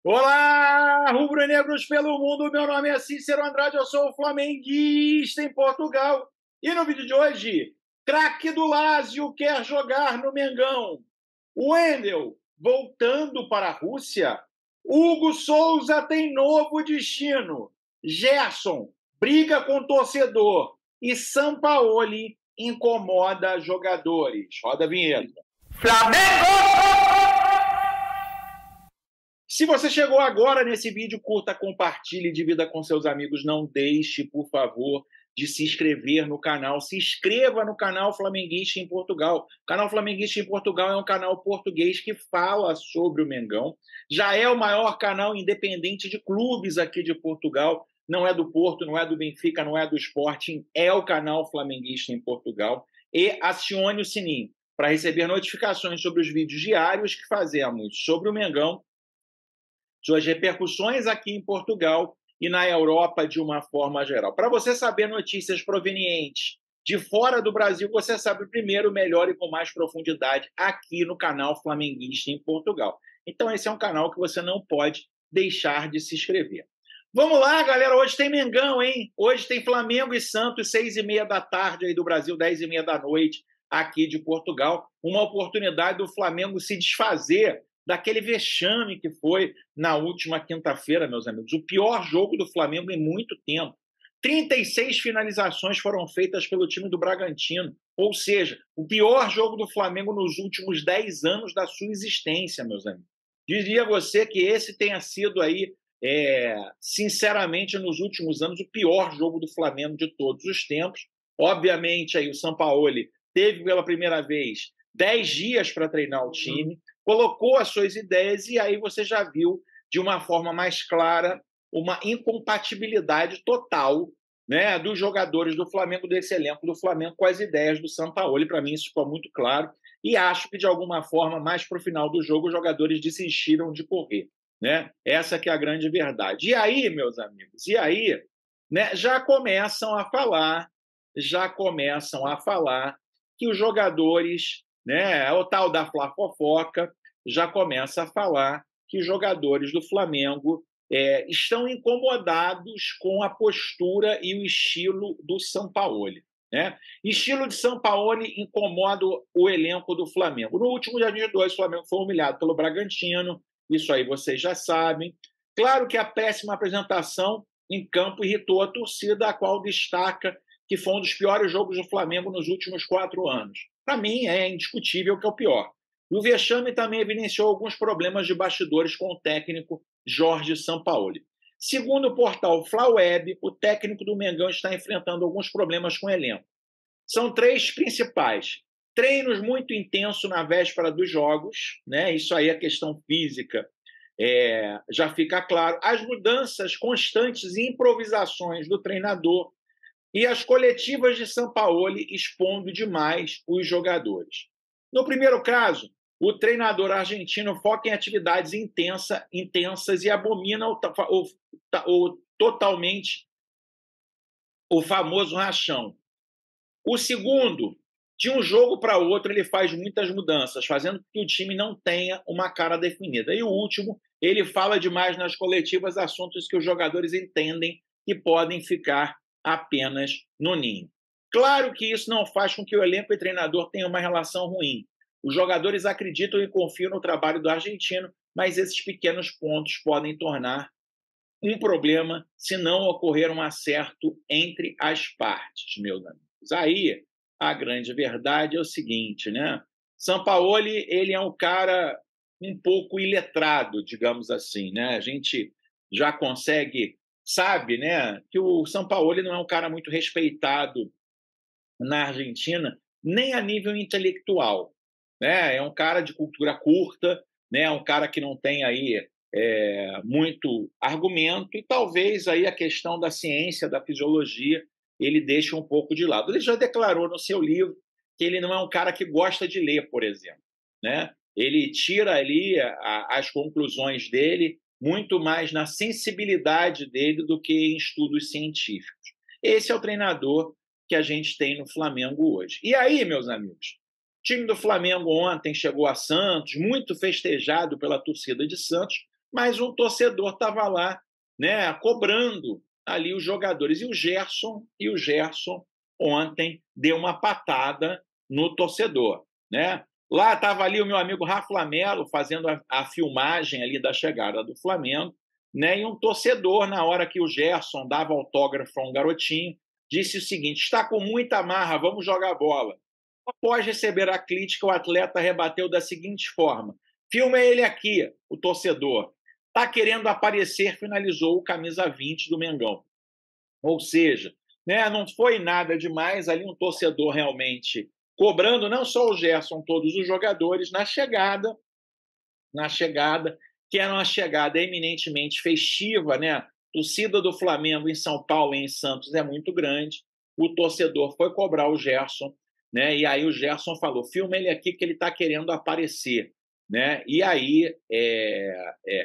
Olá, rubro-negros pelo mundo, meu nome é Cícero Andrade, eu sou flamenguista em Portugal. E no vídeo de hoje, craque do Lazio quer jogar no Mengão. Wendel voltando para a Rússia. Hugo Souza tem novo destino. Gerson briga com torcedor. E Sampaoli incomoda jogadores. Roda a vinheta. Flamengo! Se você chegou agora nesse vídeo, curta, compartilhe, divida com seus amigos. Não deixe, por favor, de se inscrever no canal. Se inscreva no canal Flamenguista em Portugal. O canal Flamenguista em Portugal é um canal português que fala sobre o Mengão. Já é o maior canal independente de clubes aqui de Portugal. Não é do Porto, não é do Benfica, não é do Sporting. É o canal Flamenguista em Portugal. E acione o sininho para receber notificações sobre os vídeos diários que fazemos sobre o Mengão, suas repercussões aqui em Portugal e na Europa de uma forma geral. Para você saber notícias provenientes de fora do Brasil, você sabe primeiro, melhor e com mais profundidade aqui no canal Flamenguista em Portugal. Então esse é um canal que você não pode deixar de se inscrever. Vamos lá, galera, hoje tem Mengão, hein? Hoje tem Flamengo e Santos, 6h30 da tarde aí do Brasil, 10h30 da noite aqui de Portugal. Uma oportunidade do Flamengo se desfazer daquele vexame que foi na última quinta-feira, meus amigos. O pior jogo do Flamengo em muito tempo. 36 finalizações foram feitas pelo time do Bragantino. Ou seja, o pior jogo do Flamengo nos últimos 10 anos da sua existência, meus amigos. Diria você que esse tenha sido aí, sinceramente, nos últimos anos, o pior jogo do Flamengo de todos os tempos. Obviamente, aí o Sampaoli teve pela primeira vez 10 dias para treinar o time, colocou as suas ideias e aí você já viu de uma forma mais clara uma incompatibilidade total, né, dos jogadores do Flamengo, desse elenco do Flamengo, com as ideias do Sampaoli. Para mim isso ficou muito claro e acho que de alguma forma, mais para o final do jogo, os jogadores desistiram de correr, né? Essa que é a grande verdade. E aí, meus amigos, né, já começam a falar que os jogadores, né, o tal da Fla-Fofoca, já começa a falar que os jogadores do Flamengo estão incomodados com a postura e o estilo do Sampaoli, né? Estilo de Sampaoli incomoda o elenco do Flamengo. No último dia 22, o Flamengo foi humilhado pelo Bragantino, isso aí vocês já sabem. Claro que a péssima apresentação em campo irritou a torcida, a qual destaca que foi um dos piores jogos do Flamengo nos últimos 4 anos. Para mim, é indiscutível que é o pior. E o vexame também evidenciou alguns problemas de bastidores com o técnico Jorge Sampaoli. Segundo o portal Flaweb, o técnico do Mengão está enfrentando alguns problemas com o elenco. São 3 principais. Treinos muito intensos na véspera dos jogos, né? Isso aí, a questão física já fica claro. As mudanças constantes e improvisações do treinador e as coletivas de Sampaoli expondo demais os jogadores. No primeiro caso, o treinador argentino foca em atividades intensas e abomina totalmente o famoso rachão. O segundo, de um jogo para outro, ele faz muitas mudanças, fazendo com que o time não tenha uma cara definida. E o último, ele fala demais nas coletivas assuntos que os jogadores entendem que podem ficar apenas no ninho. Claro que isso não faz com que o elenco e o treinador tenham uma relação ruim. Os jogadores acreditam e confiam no trabalho do argentino, mas esses pequenos pontos podem tornar um problema se não ocorrer um acerto entre as partes, meus amigos. Aí, a grande verdade é o seguinte, né? Sampaoli, ele é um cara um pouco iletrado, digamos assim, né? A gente já sabe, né, que o Sampaoli não é um cara muito respeitado na Argentina, nem a nível intelectual, né? É um cara de cultura curta, né? É um cara que não tem aí muito argumento e talvez aí a questão da ciência, da fisiologia, ele deixa um pouco de lado. Ele já declarou no seu livro que ele não é um cara que gosta de ler, por exemplo, né? Ele tira ali as conclusões dele muito mais na sensibilidade dele do que em estudos científicos. Esse é o treinador que a gente tem no Flamengo hoje. E aí, meus amigos, o time do Flamengo ontem chegou a Santos, muito festejado pela torcida de Santos, mas um torcedor estava lá, né, cobrando ali os jogadores. E o Gerson ontem deu uma patada no torcedor, né? Lá estava ali o meu amigo Rafa Melo fazendo a filmagem ali da chegada do Flamengo, né? E um torcedor, na hora que o Gerson dava autógrafo a um garotinho, disse o seguinte: está com muita marra, vamos jogar bola. Após receber a crítica, o atleta rebateu da seguinte forma: filma ele aqui, o torcedor. Está querendo aparecer, finalizou o camisa 20 do Mengão. Ou seja, né, não foi nada demais ali, um torcedor realmente cobrando não só o Gerson, todos os jogadores na chegada, que era uma chegada eminentemente festiva, né? Torcida do Flamengo em São Paulo e em Santos é muito grande. O torcedor foi cobrar o Gerson, né? E aí o Gerson falou: filma ele aqui que ele está querendo aparecer, né? E aí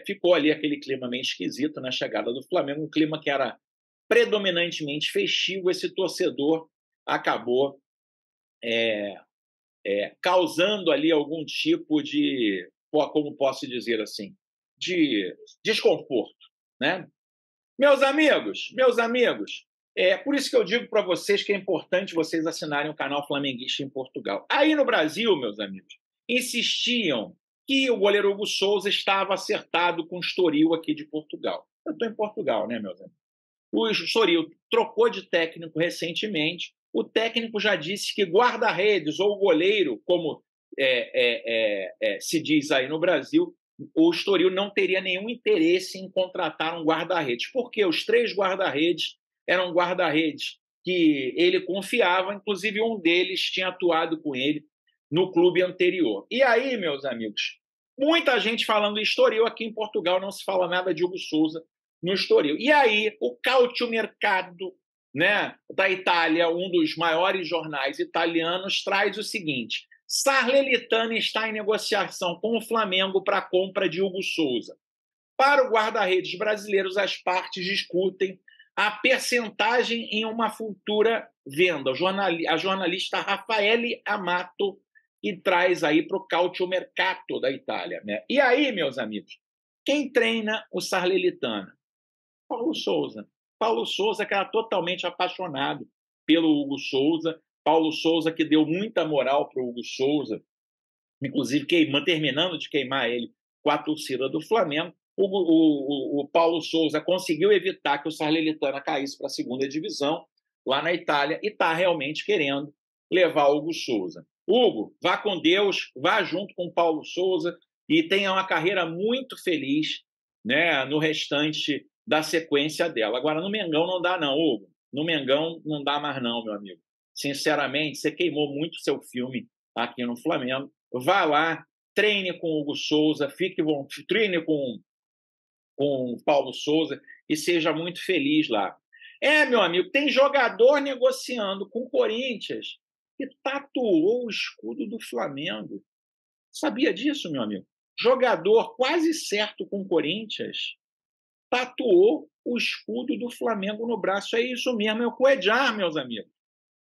ficou ali aquele clima meio esquisito na chegada do Flamengo, um clima que era predominantemente festivo. Esse torcedor acabou causando ali algum tipo de, como posso dizer assim, de desconforto, né? Meus amigos, por isso que eu digo para vocês que é importante vocês assinarem o canal Flamenguista em Portugal. Aí no Brasil, meus amigos, insistiam que o goleiro Hugo Souza estava acertado com o Estoril aqui de Portugal. Eu estou em Portugal, né, meus amigos? O Estoril trocou de técnico recentemente. O técnico já disse que guarda-redes ou goleiro, como se diz aí no Brasil, o Estoril não teria nenhum interesse em contratar um guarda-redes, porque os 3 guarda-redes eram guarda-redes que ele confiava, inclusive um deles tinha atuado com ele no clube anterior. E aí, meus amigos, muita gente falando em Estoril. Aqui em Portugal não se fala nada de Hugo Souza no Estoril. E aí, o Calciomercato, né, da Itália, um dos maiores jornais italianos, traz o seguinte: Salernitana está em negociação com o Flamengo para a compra de Hugo Souza. Para o guarda-redes brasileiro, as partes discutem a percentagem em uma futura venda. A jornalista Raffaele Amato, que traz aí para o Calciomercato da Itália, né? E aí, meus amigos, quem treina o Salernitana? Paulo Souza. Paulo Souza, que era totalmente apaixonado pelo Hugo Souza. Paulo Souza, que deu muita moral para o Hugo Souza, inclusive terminando de queimar ele com a torcida do Flamengo. O Paulo Souza conseguiu evitar que o Salernitana caísse para a segunda divisão lá na Itália e está realmente querendo levar o Hugo Souza. Hugo, vá com Deus, vá junto com o Paulo Souza e tenha uma carreira muito feliz, né, no restante da sequência dela. Agora, no Mengão não dá não, Hugo. No Mengão não dá mais não, meu amigo. Sinceramente, você queimou muito seu filme aqui no Flamengo. Vá lá, treine com o Hugo Souza, treine com o Paulo Souza e seja muito feliz lá. Meu amigo, tem jogador negociando com o Corinthians que tatuou o escudo do Flamengo. Sabia disso, meu amigo? Jogador quase certo com o Corinthians tatuou o escudo do Flamengo no braço. É isso mesmo, é o Cuéllar, meus amigos.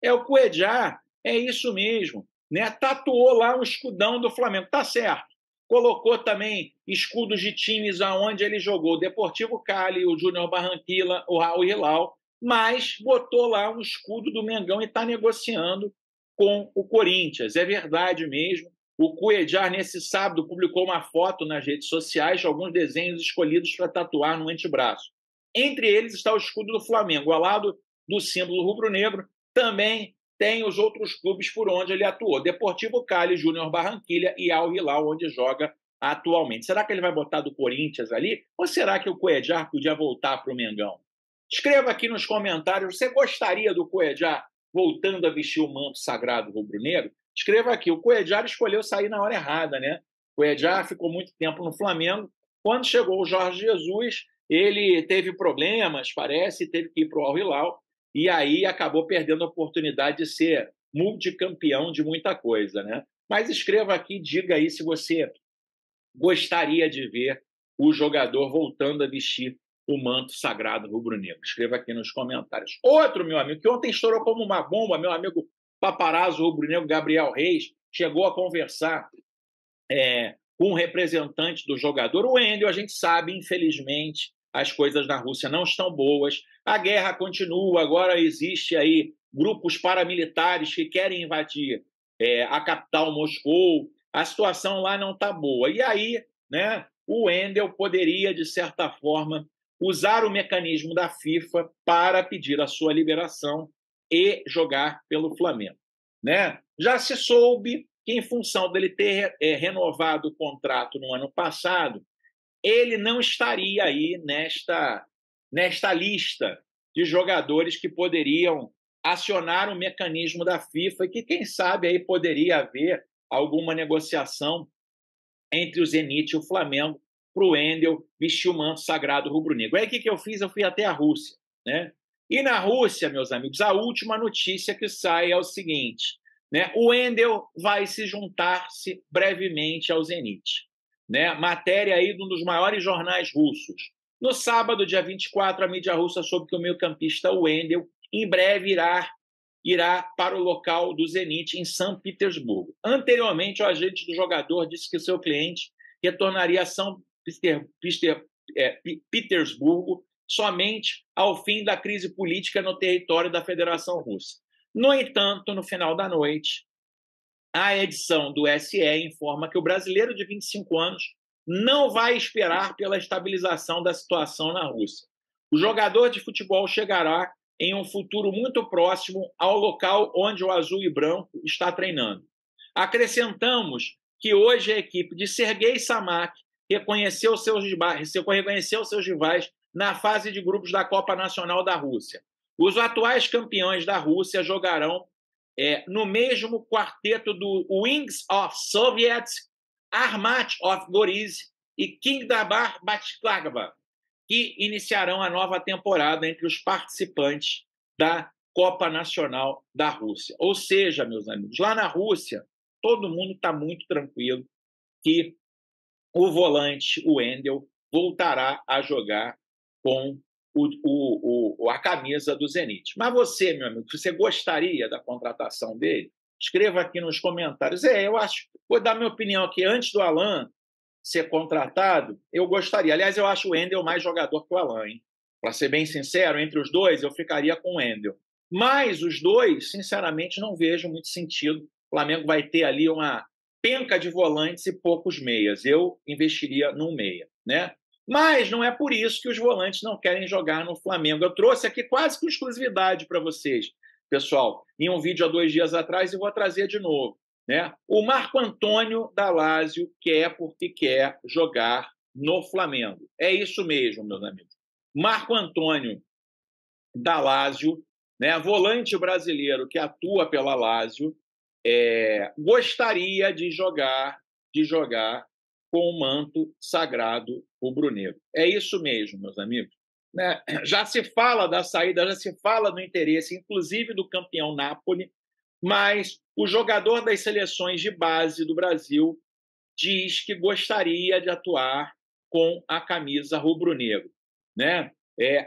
É o Cuéllar, é isso mesmo. Né? Tatuou lá um escudão do Flamengo, tá certo. Colocou também escudos de times aonde ele jogou, o Deportivo Cali, o Júnior Barranquilla, o Al Hilal, mas botou lá um escudo do Mengão e está negociando com o Corinthians. É verdade mesmo. O Cuéllar, nesse sábado, publicou uma foto nas redes sociais de alguns desenhos escolhidos para tatuar no antebraço. Entre eles está o escudo do Flamengo. Ao lado do símbolo rubro-negro, também tem os outros clubes por onde ele atuou: Deportivo Cali, Júnior Barranquilla e Al Hilal, onde joga atualmente. Será que ele vai botar do Corinthians ali? Ou será que o Cuéllar podia voltar para o Mengão? Escreva aqui nos comentários: você gostaria do Cuéllar voltando a vestir o manto sagrado rubro-negro? Escreva aqui. O Cuéllar escolheu sair na hora errada, né? O Cuéllar ficou muito tempo no Flamengo. Quando chegou o Jorge Jesus, ele teve problemas, parece, teve que ir para o Al Hilal, e aí acabou perdendo a oportunidade de ser multicampeão de muita coisa, né? Mas escreva aqui, diga aí se você gostaria de ver o jogador voltando a vestir o manto sagrado rubro-negro. Escreva aqui nos comentários. Outro, meu amigo, que ontem estourou como uma bomba, meu amigo paparazzo rubro-negro Gabriel Reis, chegou a conversar com com representante do jogador. O Wendel, a gente sabe, infelizmente, as coisas na Rússia não estão boas, a guerra continua, agora existe aí grupos paramilitares que querem invadir a capital Moscou, a situação lá não está boa. E aí, né, o Wendel poderia, de certa forma, usar o mecanismo da FIFA para pedir a sua liberação e jogar pelo Flamengo. Né? Já se soube que, em função dele ter renovado o contrato no ano passado, ele não estaria aí nesta lista de jogadores que poderiam acionar o mecanismo da FIFA e que, quem sabe, aí poderia haver alguma negociação entre o Zenit e o Flamengo para o Wendel vestir o manto sagrado rubro-negro. Aí o que eu fiz? Eu fui até a Rússia. Né? E na Rússia, meus amigos, a última notícia que sai é o seguinte, né? O Wendel vai se juntar-se brevemente ao Zenit. Né? Matéria aí de um dos maiores jornais russos. No sábado, dia 24, a mídia russa soube que o meio-campista Wendel em breve irá para o local do Zenit em São Petersburgo. Anteriormente, o agente do jogador disse que seu cliente retornaria a São Petersburgo somente ao fim da crise política no território da Federação Russa. No entanto, no final da noite, a edição do SE informa que o brasileiro de 25 anos não vai esperar pela estabilização da situação na Rússia. O jogador de futebol chegará em um futuro muito próximo ao local onde o azul e branco está treinando. Acrescentamos que hoje a equipe de Sergei Samak reconheceu seus rivais na fase de grupos da Copa Nacional da Rússia. Os atuais campeões da Rússia jogarão no mesmo quarteto do Wings of Soviet, Armat of Goriz e Kingdabar Batklava, que iniciarão a nova temporada entre os participantes da Copa Nacional da Rússia. Ou seja, meus amigos, lá na Rússia, todo mundo está muito tranquilo que o volante, o Wendel, voltará a jogar com a camisa do Zenit. Mas você, meu amigo, você gostaria da contratação dele? Escreva aqui nos comentários. Eu acho, vou dar minha opinião aqui, antes do Alan ser contratado, eu gostaria. Aliás, eu acho o Wendel mais jogador que o Alan, hein? Para ser bem sincero, entre os dois, eu ficaria com o Wendel. Mas os dois, sinceramente, não vejo muito sentido. O Flamengo vai ter ali uma penca de volantes e poucos meias. Eu investiria num meia, né? Mas não é por isso que os volantes não querem jogar no Flamengo. Eu trouxe aqui quase com exclusividade para vocês, pessoal, em um vídeo há 2 dias atrás e vou trazer de novo. Né? O Marco Antônio da Lazio quer porque quer jogar no Flamengo. É isso mesmo, meus amigos. Marco Antônio da Lazio, né, volante brasileiro que atua pela Lazio, gostaria de jogar com o manto sagrado rubro-negro. É isso mesmo, meus amigos. Né? Já se fala da saída, já se fala do interesse, inclusive do campeão Napoli, mas o jogador das seleções de base do Brasil diz que gostaria de atuar com a camisa rubro-negro. Né?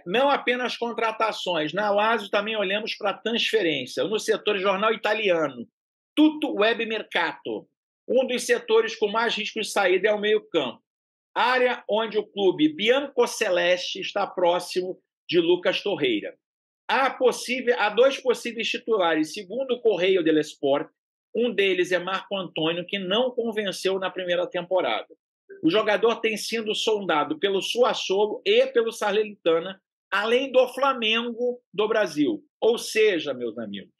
Não apenas contratações, na Lazio também olhamos para a transferência. No setor jornal italiano, Tutto Web Mercato, um dos setores com mais risco de saída é o meio-campo, área onde o clube bianco-celeste está próximo de Lucas Torreira. Há 2 possíveis titulares, segundo o Correio dello Sport. Um deles é Marco Antônio, que não convenceu na primeira temporada. O jogador tem sido sondado pelo Sassuolo e pelo Salernitana, além do Flamengo do Brasil. Ou seja, meus amigos,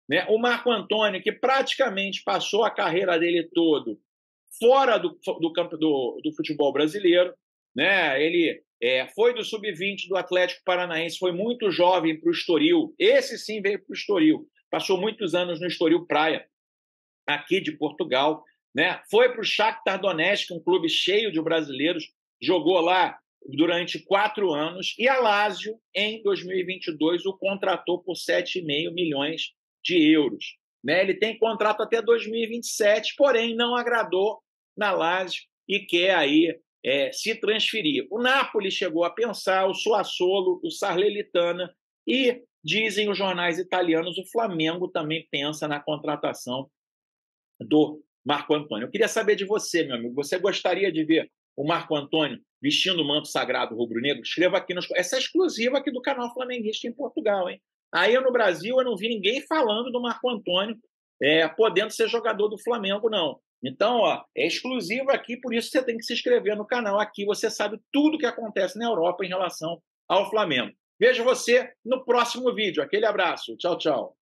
né, o Marco Antônio, que praticamente passou a carreira dele todo fora do campo do futebol brasileiro, né, ele foi do sub-20 do Atlético Paranaense, foi muito jovem para o Estoril. Esse sim veio para o Estoril. Passou muitos anos no Estoril Praia, aqui de Portugal. Né? Foi para o Shakhtar Donetsk, um clube cheio de brasileiros. Jogou lá durante 4 anos. E a Lazio, em 2022, o contratou por 7,5 milhões de euros. Né? Ele tem contrato até 2027, porém não agradou na Lazio e quer aí se transferir. O Napoli chegou a pensar, o Sassuolo, o Salernitana e, dizem os jornais italianos, o Flamengo também pensa na contratação do Marco Antônio. Eu queria saber de você, meu amigo. Você gostaria de ver o Marco Antônio vestindo o manto sagrado rubro-negro? Escreva aqui nos... Essa é exclusiva aqui do canal Flamenguista em Portugal, hein? Aí no Brasil eu não vi ninguém falando do Marco Antônio podendo ser jogador do Flamengo, não. Então, ó, é exclusivo aqui, por isso você tem que se inscrever no canal. Aqui você sabe tudo o que acontece na Europa em relação ao Flamengo. Vejo você no próximo vídeo. Aquele abraço. Tchau, tchau.